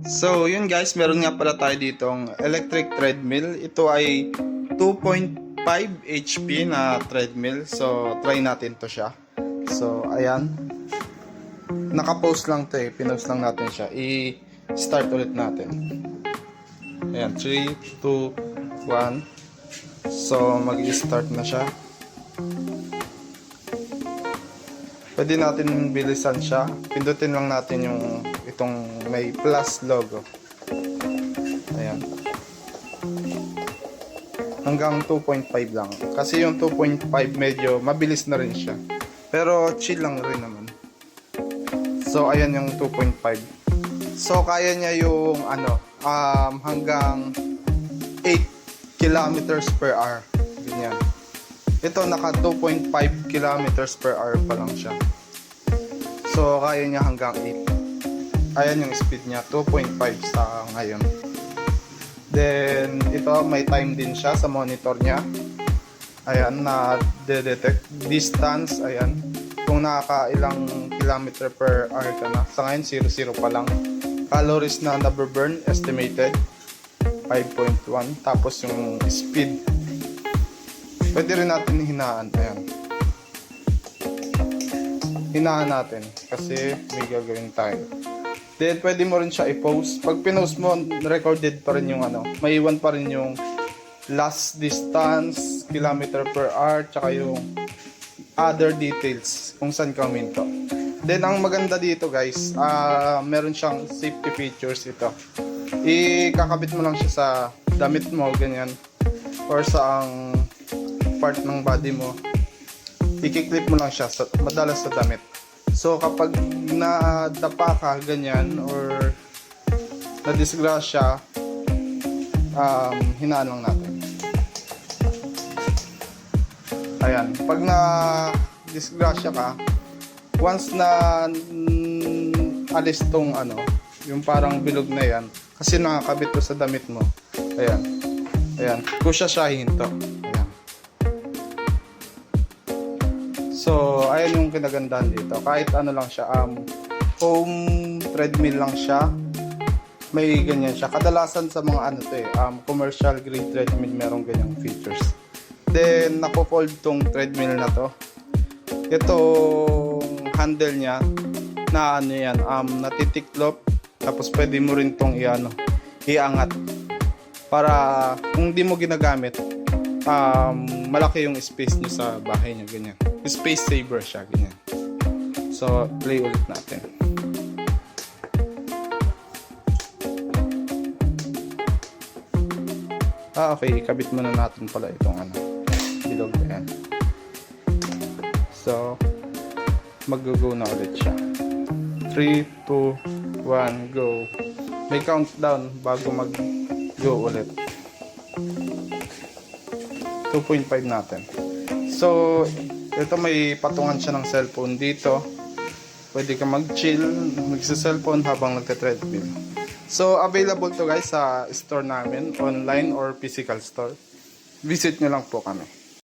So, yun guys, meron nga pala tayo ditong electric treadmill. Ito ay 2.5 HP na treadmill. So, try natin to siya. So, ayan. Naka-post lang to eh. Pinost lang natin siya. I-start ulit natin. Ayan, 3, 2, 1. So, mag-i-start na siya. Pwede natin bilisan siya. Pindutin lang natin yung itong may plus logo. Ayan. Hanggang 2.5 lang. Kasi yung 2.5 medyo mabilis na rin siya. Pero chill lang rin naman. So, ayan yung 2.5. So, kaya niya yung hanggang 8 kilometers per hour. Ganyan. Ito naka 2.5 kilometers per hour pa lang siya. So kaya niya hanggang 8. Ayan yung speed niya, 2.5 sa ngayon. Then ito may time din siya sa monitor niya. Ayan, na detect distance, ayan. Kung nakakailang kilometer per hour ka na. Sa ngayon 0 pa lang. Calories na na-burn estimated 5.1. Tapos yung speed pwede rin natin hinaan. Ayan. Hinaan natin kasi may gagawin tayo. Then pwede mo rin siya i-post. Pag pinost mo, recorded pa rin yung may iwan pa rin yung last distance, kilometer per hour, tsaka yung other details kung saan ka huminto. Then ang maganda dito guys, meron siyang safety features ito. Ikakabit mo lang siya sa damit mo, ganyan. Or sa part ng body mo, i-clip mo lang siya madalas sa damit. So kapag nadapa ka ganyan or nadisgrasya, hinaan lang natin. Ayan, pag na-disgrasya ka, once na alis tong yung parang bilog na yan, kasi nakakabit to sa damit mo. Ayan, kusya siya hinto. So, ayan yung kinagandahan dito. Kahit lang siya, home treadmill lang siya. May ganyan siya. Kadalasan sa mga commercial grade treadmill merong ganyang features. Then, napo-fold tong treadmill na to. Itong handle niya, na yan, natitiklop. Tapos pwede mo rin tong iangat. Para kung di mo ginagamit, malaki yung space niya sa bahay niya, ganyan. Space saver siya, ganyan. So, play ulit natin. Okay, ikabit muna natin pala itong bilog na yan. So, mag-go na ulit siya. 3, 2, 1, go. May countdown bago mag-go ulit. 2.5 natin. So, ito may patungan siya ng cellphone dito. Pwede ka mag-chill, magsa-cellphone habang nagka-treadmill. So, available to guys sa store namin, online or physical store. Visit nyo lang po kami.